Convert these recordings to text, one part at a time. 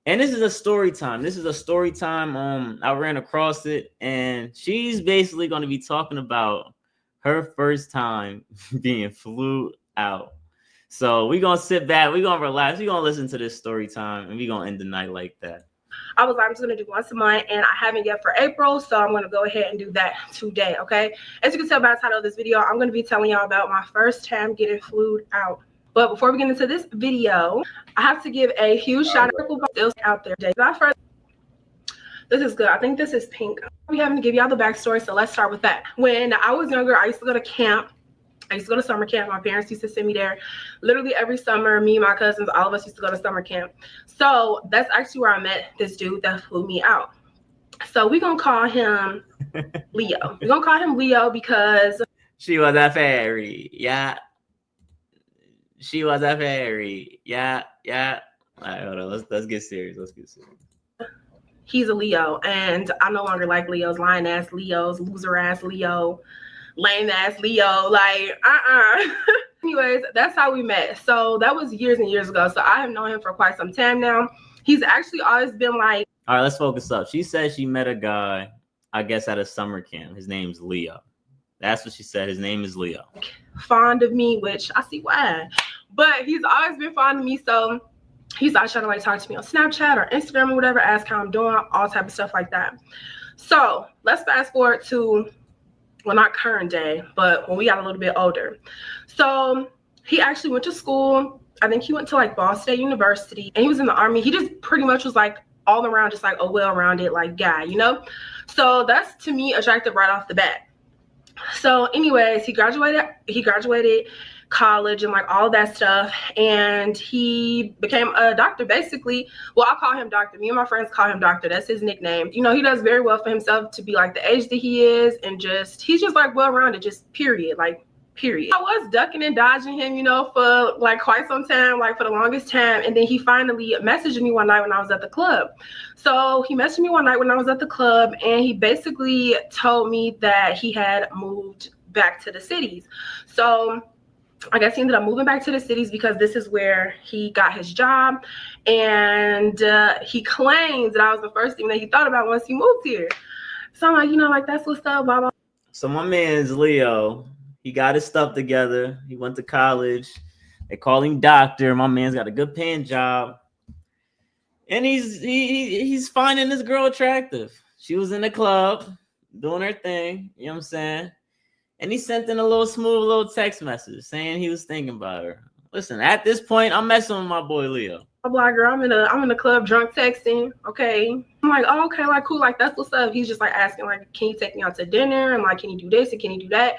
And this is a story time. This is a story time. I ran across it, and she's basically going to be talking about her first time being flew out. So we're gonna sit back, we're gonna relax, we're gonna listen to this story time, and we're gonna end the night like that. I was like, I'm just gonna do once a month, and I haven't yet for April, so I'm gonna go ahead and do that today. Okay. As you can tell by the title of this video, I'm gonna be telling y'all about my first time getting flued out. But before we get into this video, I have to give a huge shout out to still out there. This is good. I think this is pink. We having to give y'all the backstory, so let's start with that. When I was younger, I used to go to camp. I used to go to summer camp. My parents used to send me there literally every summer. Me and my cousins, all of us used to go to summer camp. So that's actually where I met this dude that flew me out. So we're going to call him Leo. We're going to call him Leo because she was a fairy. Yeah. She was a fairy. Yeah. Yeah. All right, hold on. Let's get serious. Let's get serious. He's a Leo, and I no longer like Leos, lying ass Leos, loser ass Leo, lame ass Leo, like anyways, that's how we met. So that was years and years ago. So I have known him for quite some time now. He's actually always been like, all right, let's focus up. She said she met a guy, I guess, at a summer camp. His name's Leo. That's what she said. His name is Leo. Fond of me, which I see why, but he's always been fond of me. So he's always trying to like talk to me on Snapchat or Instagram or whatever, ask how I'm doing, all type of stuff like that. So let's fast forward to, well, not current day, but when we got a little bit older. So he actually went to school. I think he went to like Ball State University, and he was in the Army. He just pretty much was like all around, just like a well-rounded like guy, you know? So that's to me attractive right off the bat. So anyways, he graduated college and like all that stuff, and he became a doctor basically. Well, I call him doctor. Me and my friends call him doctor. That's his nickname. You know, he does very well for himself to be like the age that he is, and he's just like well-rounded, just period. I was ducking and dodging him, you know, for like quite some time, like for the longest time. And then he finally messaged me one night when I was at the club. So he messaged me one night when I was at the club, and he basically told me that he had moved back to the cities. So I guess he ended up moving back to the cities because this is where he got his job. And he claims that I was the first thing that he thought about once he moved here. So I'm like, you know, like, that's what's up, blah, blah. So my man's Leo. He got his stuff together. He went to college. They call him doctor. My man's got a good paying job. And he's finding this girl attractive. She was in the club doing her thing. You know what I'm saying? And he sent in a little smooth little text message saying he was thinking about her. Listen, at this point, I'm messing with my boy Leo. Blogger, I'm in the club drunk texting. Okay. I'm like, oh, okay, like cool, like that's what's up. He's just like asking, like, can you take me out to dinner? And like, can you do this and can you do that?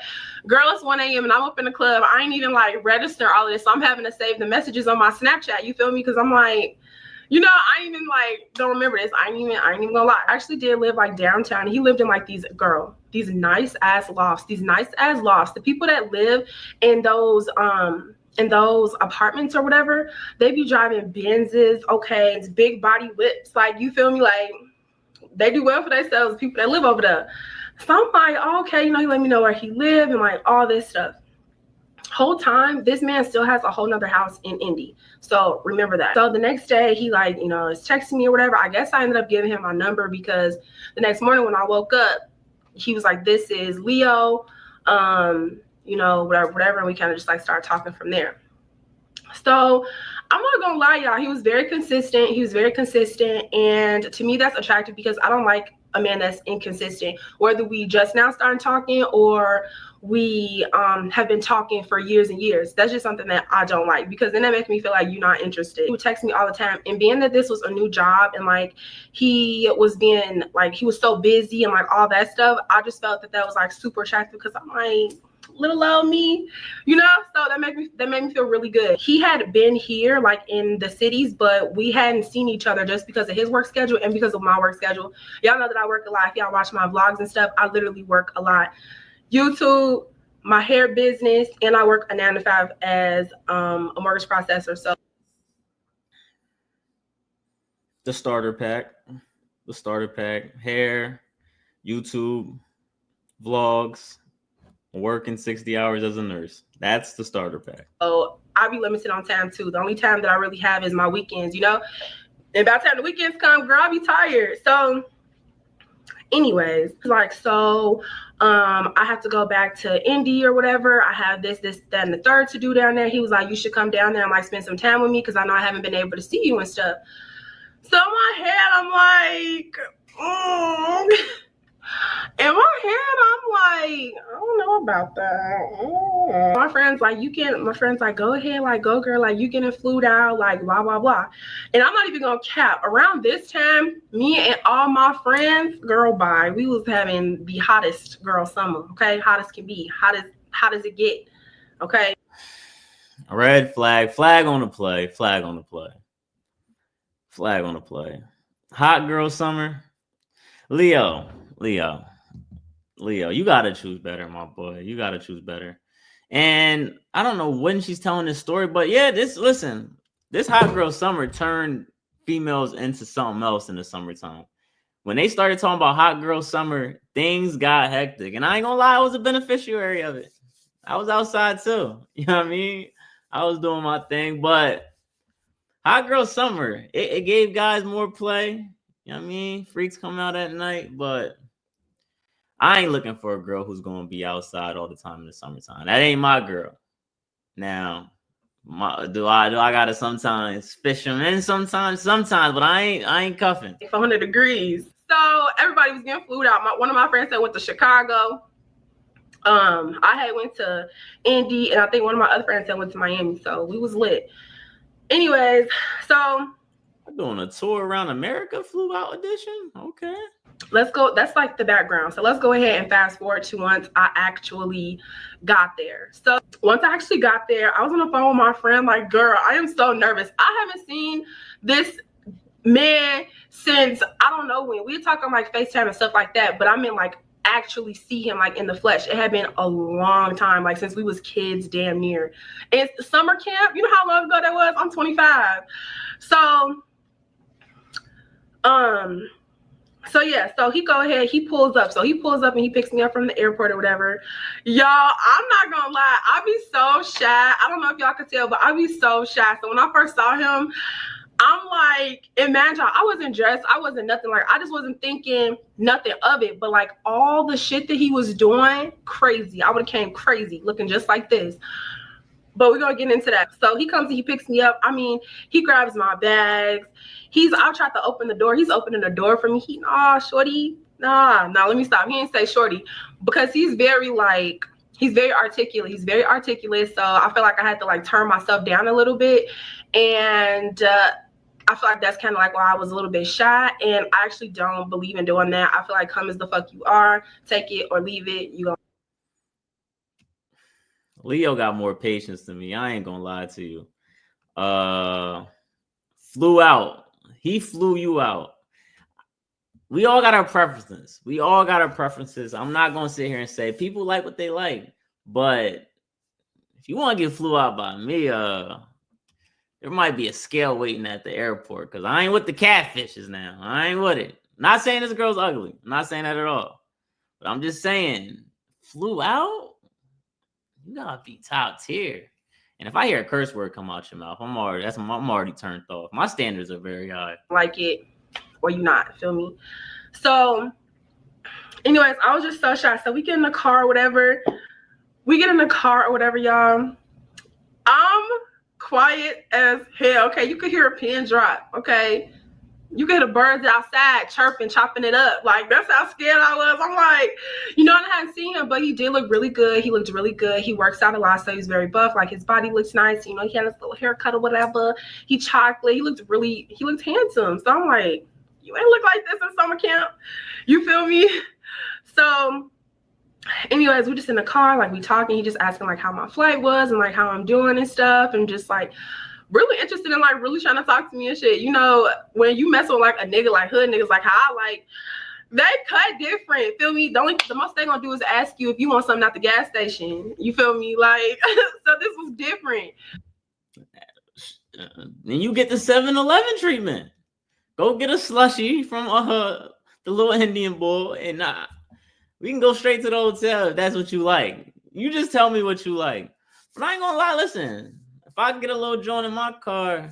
Girl, it's 1 a.m. and I'm up in the club. I ain't even like register all of this. So I'm having to save the messages on my Snapchat. You feel me? Because I'm like, you know, I ain't even like don't remember this. I ain't even gonna lie. I actually did live like downtown. He lived in like these nice ass lofts. The people that live in those apartments or whatever, they be driving Benzes, okay, it's big body whips, like, you feel me, like they do well for themselves, people that live over there. So I'm like, oh, okay, you know, he let me know where he lived and like all this stuff. Whole time, this man still has a whole nother house in Indy, so remember that. So the next day, he like, you know, is texting me or whatever. I guess I ended up giving him my number because the next morning when I woke up, he was like, this is Leo, you know, whatever, and we kind of just like started talking from there. So I'm not gonna lie, y'all, he was very consistent. And to me that's attractive because I don't like a man that's inconsistent, whether we just now started talking or we have been talking for years and years. That's just something that I don't like, because then that makes me feel like you're not interested. He would text me all the time, and being that this was a new job and like he was so busy and like all that stuff, I just felt that was like super attractive, because I'm like, little old me, you know. So that made me feel really good. He had been here like in the cities, but we hadn't seen each other just because of his work schedule and because of my work schedule. Y'all know that I work a lot. If y'all watch my vlogs and stuff, I literally work a lot. YouTube, my hair business, and I work a 9 to 5 as a mortgage processor. So the starter pack, hair, YouTube, vlogs, working 60 hours as a nurse. That's the starter pack. So I'll be limited on time too. The only time that I really have is my weekends, you know. And by the time the weekends come, girl, I'll be tired. So anyways, like, so I have to go back to Indy or whatever. I have this, that, and the third to do down there. He was like, you should come down there and like spend some time with me because I know I haven't been able to see you and stuff. So in my head, I'm like, in my head, I'm like, I don't know about that. My friends like, go ahead, like, go girl, like, you getting flued out, like, blah, blah, blah. And I'm not even gonna cap. Around this time, me and all my friends, girl, bye, we was having the hottest girl summer, okay? Hottest can be. Hot as it get, okay? Red flag. Flag on the play. Flag on the play. Flag on the play. Hot girl summer. Leo, you gotta choose better, my boy. You gotta choose better. And I don't know when she's telling this story, but yeah, this hot girl summer turned females into something else in the summertime. When they started talking about hot girl summer, things got hectic. And I ain't gonna lie, I was a beneficiary of it. I was outside too. You know what I mean? I was doing my thing, but hot girl summer, it gave guys more play. You know what I mean? Freaks come out at night, but I ain't looking for a girl who's going to be outside all the time in the summertime. That ain't my girl. Now, do I gotta sometimes fish them in sometimes, but I ain't cuffing. 400 degrees. So everybody was getting flued out. One of my friends said went to Chicago. I had went to Indy, and I think one of my other friends said went to Miami. So we was lit. Anyways, so I'm doing a tour around America, flew out edition. Okay. Let's go. That's like the background. So let's go ahead and fast forward to once I actually got there. So once I actually got there, I was on the phone with my friend, like, girl, I am so nervous. I haven't seen this man since I don't know when. We were talking like FaceTime and stuff like that, but I mean like actually see him like in the flesh. It had been a long time, like since we was kids, damn near. And it's summer camp. You know how long ago that was? I'm 25. So yeah, so he pulls up. So he pulls up and he picks me up from the airport or whatever. Y'all, I'm not gonna lie, I be so shy. I don't know if y'all could tell, but I be so shy. So when I first saw him, I'm like, imagine, I wasn't dressed, I wasn't nothing, like, I just wasn't thinking nothing of it, but like all the shit that he was doing, crazy. I would have came crazy looking just like this. But we're gonna get into that. So he comes and he picks me up. I mean, he grabs my bags. I tried to open the door. He's opening the door for me. Shorty. Nah, let me stop. He didn't say shorty because he's very articulate. He's very articulate. So I feel like I had to like turn myself down a little bit. And I feel like that's kind of like why I was a little bit shy. And I actually don't believe in doing that. I feel like come as the fuck you are. Take it or leave it. Leo got more patience than me. I ain't gonna lie to you. Flew out. He flew you out. We all got our preferences. I'm not gonna sit here and say people like what they like, but if you want to get flew out by me, there might be a scale waiting at the airport because I ain't with the catfishes now. I ain't with it. Not saying this girl's ugly. I'm not saying that at all. But I'm just saying, flew out? You gotta be top tier. And if I hear a curse word come out your mouth, I'm already turned off. My standards are very high. Like it or you not, feel me? So anyways, I was just so shy. So we get in the car or whatever. Y'all. I'm quiet as hell. Okay, you could hear a pin drop. Okay, you could hear the birds outside chirping, chopping it up. Like, that's how scared I was. I'm like, I hadn't seen him, but he did look really good. He looked really good. He works out a lot, so he's very buff. Like, his body looks nice. He had his little haircut or whatever. He chocolate. He looked handsome. So I'm like, you ain't look like this in summer camp. You feel me? So anyways, we just in the car, like, we talking. He just asking like how my flight was and like how I'm doing and stuff, and just like really interested in like really trying to talk to me and shit. When you mess with like a nigga, like hood niggas, like how I like, they cut different, feel me? The most they gonna do is ask you if you want something at the gas station. You feel me? Like, so this was different. Then you get the 7-Eleven treatment. Go get a slushie from the little Indian boy, and we can go straight to the hotel if that's what you like. You just tell me what you like. But I ain't gonna lie, listen, if I can get a little joint in my car,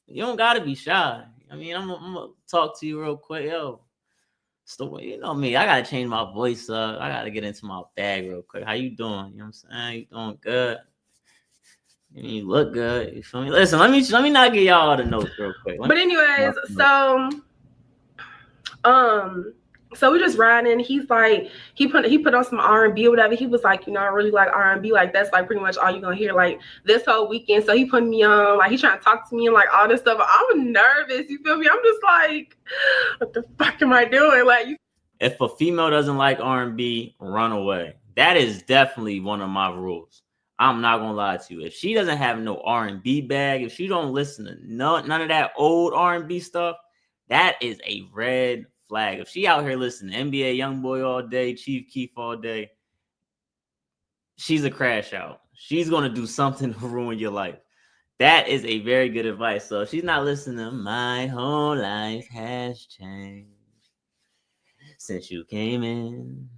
you don't gotta be shy. I mean, I'm gonna talk to you real quick, yo. Story, you know me. I gotta change my voice up. I gotta get into my bag real quick. How you doing? You know what I'm saying? You doing good? You look good. You feel me? Listen, let me not get y'all all the notes real quick. But anyways, so we just riding. He's like, he put on some R&B or whatever. He was like, you know, I really like R&B. Like that's like pretty much all you're gonna hear like this whole weekend. So he put me on, like he trying to talk to me and like all this stuff. I'm nervous. You feel me? I'm just like, what the fuck am I doing? Like, if a female doesn't like R&B, run away. That is definitely one of my rules. I'm not gonna lie to you. If she doesn't have no R&B bag, if she don't listen to none of that old R&B stuff, that is a red flag. If she out here listening to NBA Youngboy all day, Chief Keef all day, she's a crash out. She's gonna do something to ruin your life. That is a very good advice. So if she's not listening to My Whole Life Has Changed since you came in,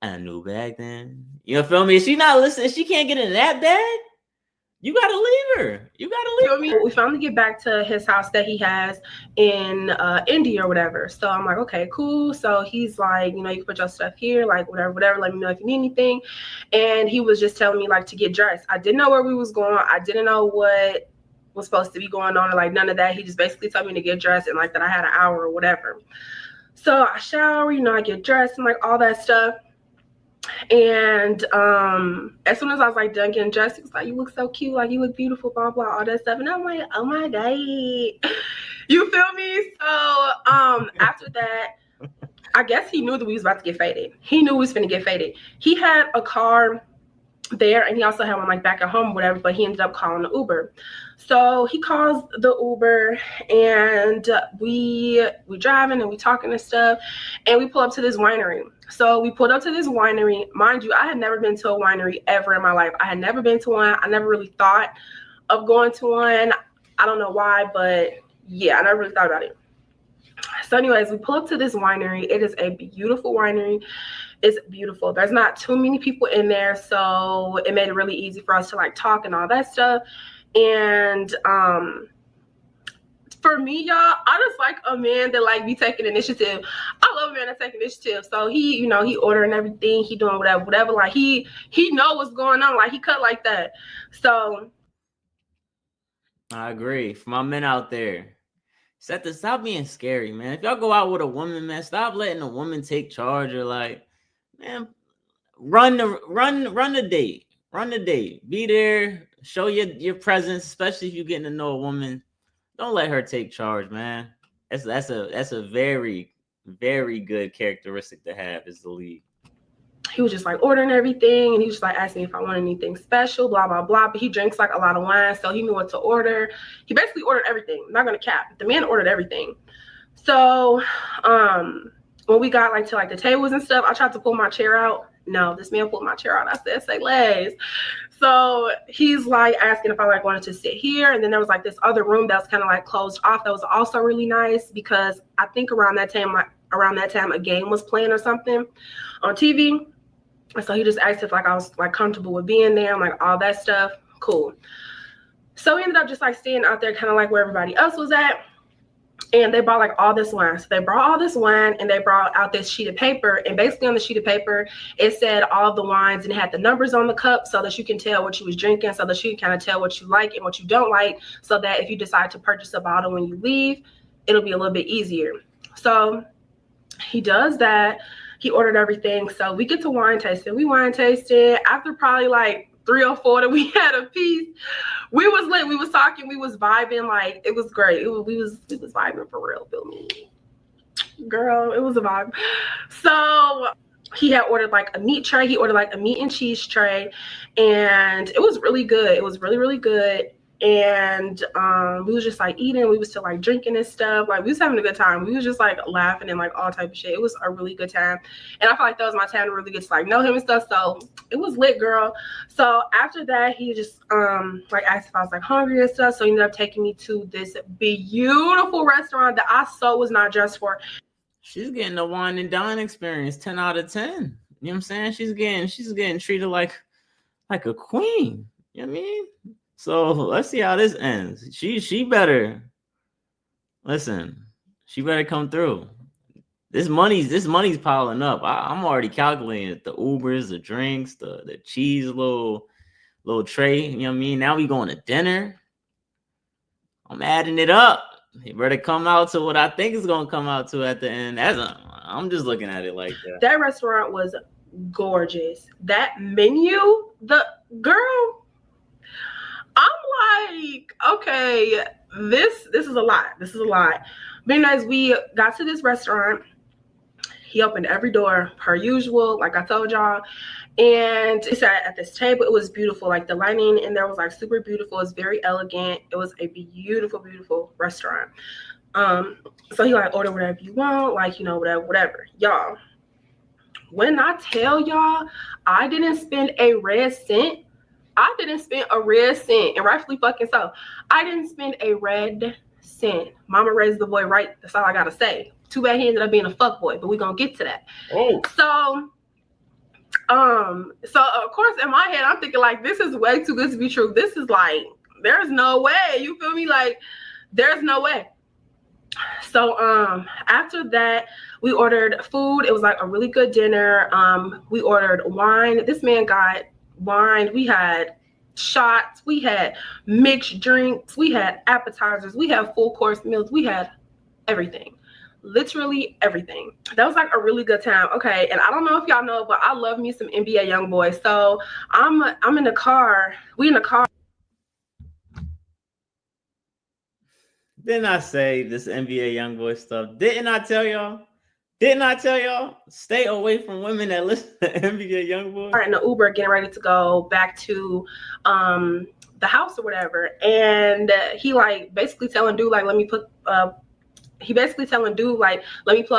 I knew back then. You feel me? If she's not listening, she can't get in that bag. You gotta leave her. You gotta leave her. We finally get back to his house that he has in India or whatever. So I'm like, okay, cool. So he's like, you know, you can put your stuff here, like whatever. Let me know if you need anything. And he was just telling me like to get dressed. I didn't know where we was going. I didn't know what was supposed to be going on or like none of that. He just basically told me to get dressed and like that I had an hour or whatever. So I shower, you know, I get dressed and like all that stuff. And as soon as I was like done getting dressed, he was like, you look so cute, like you look beautiful, blah blah, all that stuff. And I'm like, oh my god, you feel me? So after that, I guess he knew that we was about to get faded. He knew we was finna get faded. He had a car there and he also had one like back at home or whatever, but he ended up calling the Uber. So he calls the Uber and we driving and we talking and stuff, and we pull up to this winery. So we pulled up to this winery. Mind you, I had never been to a winery ever in my life. I had never been to one. I never really thought of going to one. I don't know why, but yeah, I never really thought about it. So anyways, we pull up to this winery. It is a beautiful winery. It's beautiful. There's not too many people in there, so it made it really easy for us to like talk and all that stuff. And for me, y'all, I just like a man that like be taking initiative. I love a man that take initiative. So he, you know, he ordering everything, he doing whatever. Like he know what's going on. Like he cut like that. So I agree. For my men out there, stop being scary, man. If y'all go out with a woman, man, stop letting a woman take charge or like, man, run the date. Run the date. Be there. Show your presence, especially if you're getting to know a woman. Don't let her take charge, man. That's a very, very good characteristic to have as the lead. He was just like ordering everything, and he was just like asking me if I wanted anything special, blah blah blah. But he drinks like a lot of wine, so he knew what to order. He basically ordered everything. I'm not gonna cap. The man ordered everything. So when we got like to like the tables and stuff, I tried to pull my chair out. No, this man pulled my chair out. I said, say legs. So he's like asking if I like wanted to sit here. And then there was like this other room that was kind of like closed off. That was also really nice because I think around that time a game was playing or something on TV. And so he just asked if like I was like comfortable with being there and like all that stuff. Cool. So we ended up just like staying out there kind of like where everybody else was at. And they brought like all this wine. So they brought all this wine and they brought out this sheet of paper. And basically on the sheet of paper, it said all of the wines and it had the numbers on the cup so that you can tell what you was drinking, so that you can kind of tell what you like and what you don't like, so that if you decide to purchase a bottle when you leave, it'll be a little bit easier. So he does that. He ordered everything. So we get to wine tasting. We wine tasted. After probably like 3 or 4 that we had a piece, we was lit. We was talking. We was vibing. Like it was great. We was vibing for real. Feel me, girl. It was a vibe. So he had ordered like a meat tray. He ordered like a meat and cheese tray, and it was really good. It was really, really good. And we was just like eating. We was still like drinking and stuff. Like we was having a good time. We was just like laughing and like all type of shit. It was a really good time, and I feel like that was my time to really get to like know him and stuff. So it was lit, girl. So after that, he just like asked if I was like hungry and stuff. So he ended up taking me to this beautiful restaurant that I so was not dressed for. She's getting the wine and dine experience, 10 out of 10. You know what I'm saying? She's getting treated like a queen. You know what I mean? So let's see how this ends. She better Listen, she better come through. This money's piling up. I'm already calculating the Ubers, the drinks, the cheese little tray. You know what I mean? Now we going to dinner. I'm adding it up. You better come out to what I think it's gonna come out to at the end. I'm just looking at it like that. That restaurant was gorgeous. That menu, the girl, I'm like, okay, this is a lot. This is a lot. But as we got to this restaurant, he opened every door per usual, like I told y'all. And he sat at this table. It was beautiful. Like the lighting in there was like super beautiful. It was very elegant. It was a beautiful, beautiful restaurant. So he like, order whatever you want, like, you know, whatever. Y'all, when I tell y'all, I didn't spend a red cent. I didn't spend a red cent, and rightfully fucking so. I didn't spend a red cent. Mama raised the boy right. That's all I gotta say. Too bad he ended up being a fuck boy, but we're gonna get to that. Oh. So of course in my head I'm thinking like, this is way too good to be true. This is like, there's no way. You feel me? Like, there's no way. So after that, we ordered food. It was like a really good dinner. We ordered wine. This man got wine. We had shots. We had mixed drinks. We had appetizers. We had full course meals. We had everything. Literally everything. That was like a really good time. Okay, and I don't know if y'all know, but I love me some NBA YoungBoy. So I'm in the car. We in the car. Didn't I say this NBA YoungBoy stuff? Didn't I tell y'all? Didn't I tell y'all? Stay away from women that listen to NBA YoungBoy. In the Uber, getting ready to go back to the house or whatever, and he like basically telling dude like, let me plug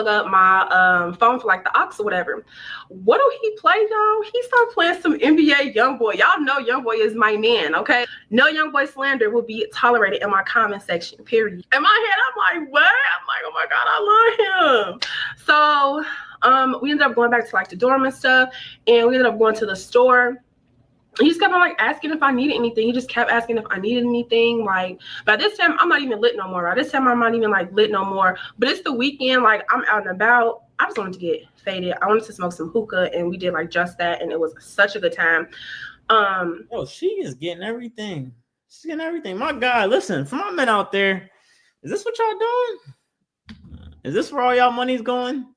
up my phone for like the aux or whatever. What do he play, y'all? He started playing some NBA YoungBoy. Y'all know YoungBoy is my man, okay? No YoungBoy slander will be tolerated in my comment section, period. In my head, I'm like, what? I'm like, oh my God, I love him. So we ended up going back to like the dorm and stuff, and we ended up going to the store. He just kept on like asking if I needed anything. He just kept asking if I needed anything. Like, by this time, I'm not even lit no more. By this time, I'm not even like lit no more. But it's the weekend. Like, I'm out and about. I just wanted to get faded. I wanted to smoke some hookah, and we did like just that, and it was such a good time. Oh, she is getting everything. She's getting everything. My God, listen, for my men out there, is this what y'all doing? Is this where all y'all money's going?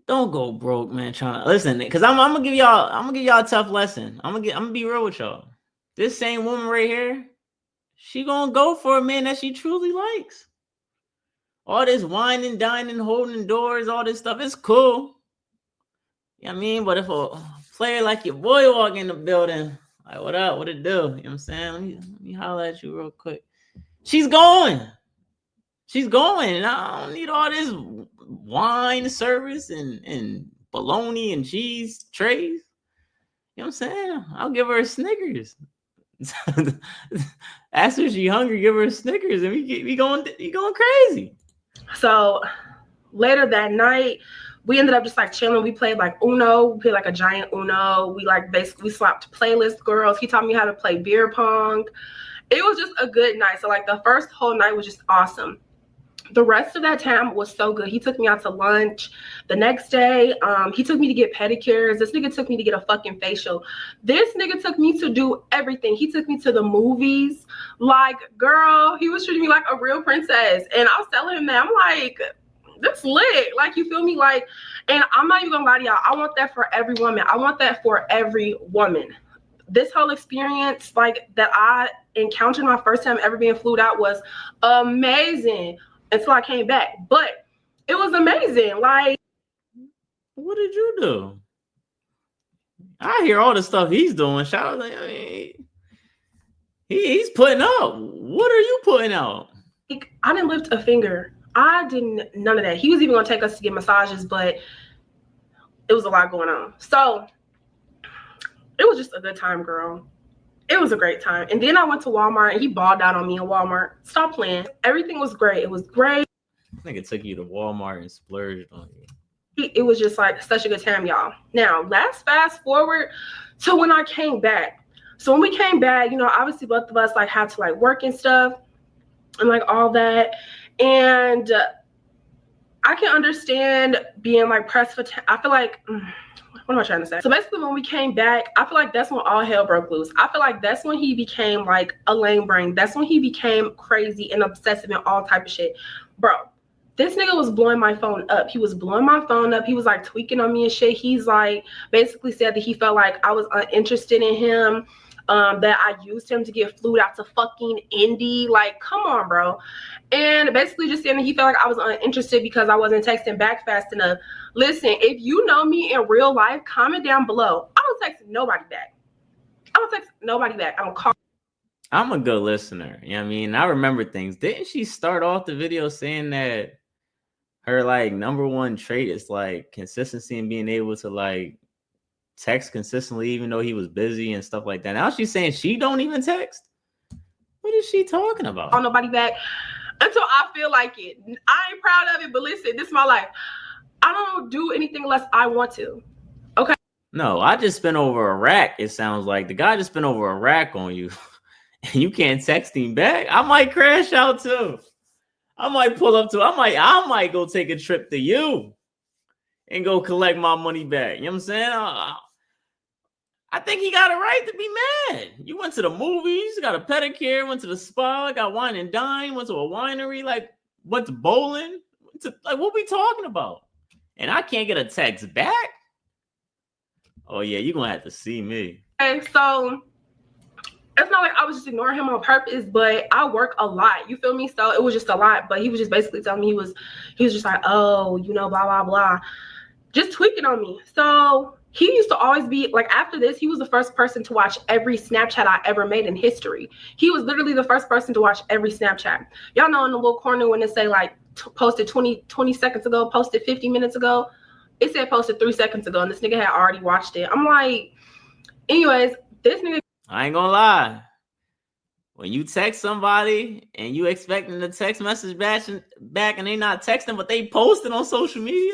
Don't go broke, man. Trying to listen, because I'm gonna give y'all a tough lesson. I'm gonna be real with y'all. This same woman right here, she gonna go for a man that she truly likes. All this whining, dining, holding doors, all this stuff is cool. You know what I mean? But if a player like your boy walk in the building, like, what up? What it do? You know what I'm saying? Let me holler at you real quick. She's going. And I don't need all this wine service and bologna and cheese trays. You know what I'm saying? I'll give her a Snickers. Ask her if she's hungry, give her a Snickers, and we going crazy. So later that night, we ended up just like chilling. We played like Uno. We played like a giant Uno. We like basically swapped playlist girls. He taught me how to play beer pong. It was just a good night. So like the first whole night was just awesome. The rest of that time was so good. He took me out to lunch. The next day, he took me to get pedicures. This nigga took me to get a fucking facial. This nigga took me to do everything. He took me to the movies. Like, girl, he was treating me like a real princess. And I was telling him that. I'm like, that's lit. Like, you feel me? Like, and I'm not even gonna lie to y'all. I want that for every woman. I want that for every woman. This whole experience, like, that I encountered my first time ever being flued out was amazing. Until I came back, but it was amazing. Like, what did you do? I hear all the stuff he's doing. Shout out, I mean, he's putting up. What are you putting out? I didn't lift a finger. I didn't, none of that. He was even gonna take us to get massages, but it was a lot going on. So it was just a good time, girl. It was a great time. And then I went to Walmart and he balled out on me in Walmart. Stop playing. Everything was great. It was great. I think it took you to Walmart and splurged on you. It was just like such a good time, y'all. Now, let's fast forward to when I came back. So when we came back, you know, obviously both of us like had to like work and stuff. and like all that. And I can understand being like pressed for I feel like what am I trying to say? So basically when we came back, I feel like that's when all hell broke loose. I feel like that's when he became like a lame brain. That's when he became crazy and obsessive and all type of shit. Bro, this nigga was blowing my phone up. He was blowing my phone up. He was like tweaking on me and shit. He's like basically said that he felt like I was uninterested in him. That I used him to get flued out to fucking Indy. Like, come on, bro. And basically just saying that he felt like I was uninterested because I wasn't texting back fast enough. Listen, if you know me in real life, comment down below. I don't text nobody back. I don't text nobody back. I don't call. I'm a good listener. You know what I mean? I remember things. Didn't she start off the video saying that her like number one trait is like consistency and being able to like text consistently even though he was busy and stuff like that? Now she's saying she don't even text? What is she talking about? Call nobody back until I feel like it. I ain't proud of it, but listen, this is my life. I don't do anything unless I want to. Okay? No, I just spent over a rack. It sounds like the guy just spent over a rack on you and you can't text him back. I might crash out too. I might pull up to, I might go take a trip to you and go collect my money back. You know what I'm saying? I think he got a right to be mad. You went to the movies, got a pedicure, went to the spa, got wine and dine, went to a winery, like went to bowling. Like, what we talking about? And I can't get a text back? Oh yeah, you're gonna have to see me. Okay, so it's not like I was just ignoring him on purpose, but I work a lot. You feel me? So it was just a lot. But he was just basically telling me he was just like, oh, you know, blah, blah, blah. Just tweaking on me. So he used to always be like, after this, he was the first person to watch every Snapchat I ever made in history. He was literally the first person to watch every Snapchat. Y'all know in the little corner when it say like posted 20 seconds ago, posted 50 minutes ago, it said posted 3 seconds ago, and this nigga had already watched it. I'm like, anyways, this nigga. I ain't gonna lie. When you text somebody and you expecting the text message back and they not texting, but they posted on social media,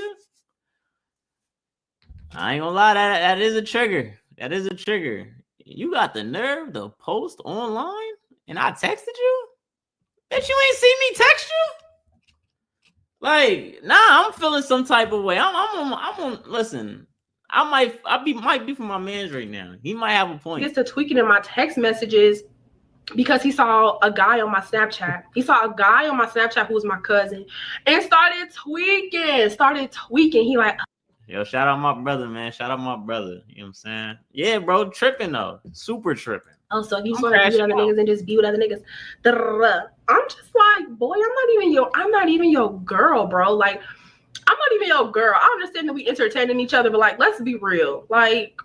I ain't gonna lie, that is a trigger. That is a trigger. You got the nerve to post online and I texted you? Bet you ain't see me text you? Like, nah, I'm feeling some type of way. I'm on listen. might be for my man's right now. He might have a point. Gets to tweaking in my text messages because he saw a guy on my Snapchat. He saw a guy on my Snapchat who was my cousin and started tweaking. He like, yo, shout out my brother, man. Shout out my brother. You know what I'm saying? Yeah, bro, tripping though. Super tripping. oh, so you just want to be with other niggas and just be with other niggas. I'm just like, boy, I'm not even your girl, bro. Like, I'm not even your girl. I understand that we entertaining each other, but like, let's be real. Like,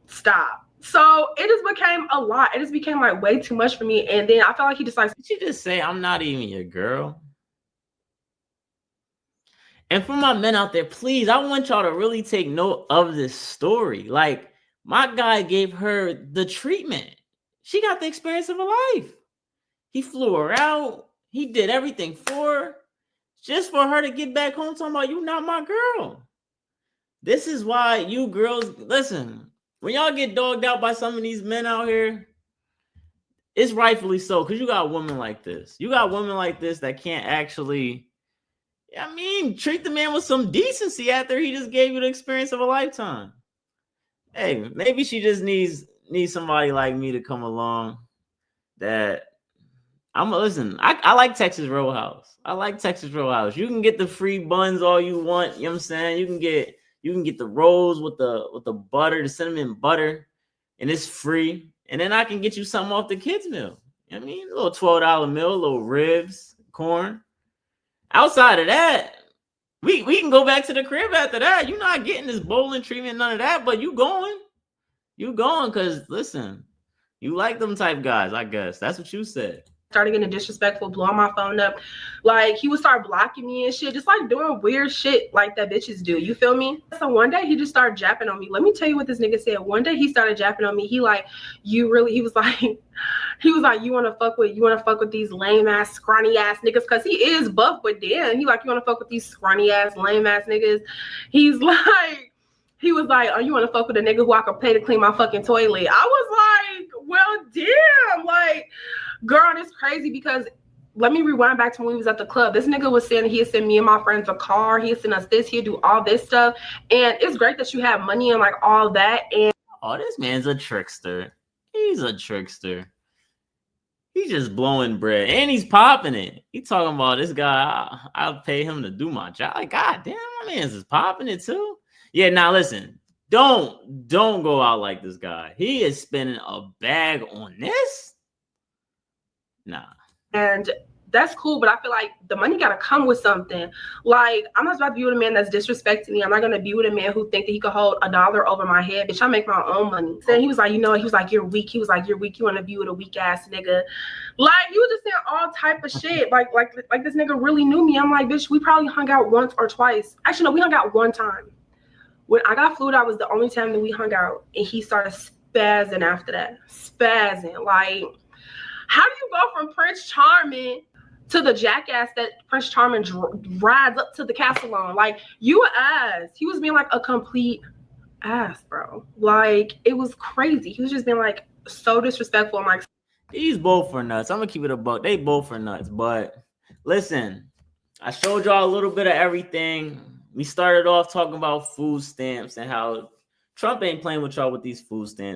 stop. So it just became a lot. It just became like way too much for me. And then I felt like he just like, did you just say I'm not even your girl? And for my men out there, please, I want y'all to really take note of this story. Like, my guy gave her the treatment. She got the experience of her life. He flew her out. He did everything for her. Just for her to get back home talking about, you not my girl. This is why you girls, listen, when y'all get dogged out by some of these men out here, it's rightfully so, because you got women like this. You got women like this that can't actually, I mean, treat the man with some decency after he just gave you the experience of a lifetime. Hey, maybe she just needs somebody like me to come along that listen, I like Texas Roadhouse. I like Texas Roadhouse. You can get the free buns all you want. You know what I'm saying? You can get the rolls with the butter, the cinnamon butter, and it's free. And then I can get you something off the kids' meal. You know what I mean? A little $12 meal, a little ribs, corn. Outside of that, we can go back to the crib after that. You're not getting this bowling treatment, none of that, but you going because listen, you like them type guys, I guess. That's what you said. Started getting disrespectful, blowing my phone up. Like, he would start blocking me and shit, just like doing weird shit like that bitches do. You feel me? So one day he just started japping on me. Let me tell you what this nigga said. One day he started japping on me. He was like, you want to fuck with these lame ass, scrawny ass niggas, because he is buff, but damn, he like, you want to fuck with these scrawny ass, lame ass niggas. He was like, oh, you want to fuck with a nigga who I can pay to clean my fucking toilet? I was like, well, damn, like, girl, it's crazy because let me rewind back to when we was at the club. This nigga was saying he'd send me and my friends a car. He'd send us this. He'd do all this stuff. And it's great that you have money and like all that. And this man's a trickster. He's a trickster. He's just blowing bread. And he's popping it. He talking about this guy, I'll pay him to do my job. Like, God damn, my man's is popping it too. Yeah, now listen. Don't go out like this guy. He is spending a bag on this. Nah. And that's cool, but I feel like the money gotta come with something. Like, I'm not about to be with a man that's disrespecting me. I'm not gonna be with a man who think that he could hold $1 over my head. Bitch, I make my own money. Then he was like, he was like, you're weak. He was like, you're weak. You wanna be with a weak ass nigga. Like, he was just saying all type of shit. Like this nigga really knew me. I'm like, bitch, we probably hung out once or twice. Actually, no, we hung out one time. When I got flued, I was the only time that we hung out, and he started spazzing after that. Spazzing. Like, how do you go from Prince Charming to the jackass that Prince Charming rides up to the castle on? Like, you an ass. He was being like a complete ass, bro. Like, it was crazy. He was just being like so disrespectful. I'm like, these both are nuts. I'm gonna keep it a buck. They both are nuts. But listen, I showed y'all a little bit of everything. We started off talking about food stamps and how Trump ain't playing with y'all with these food stamps.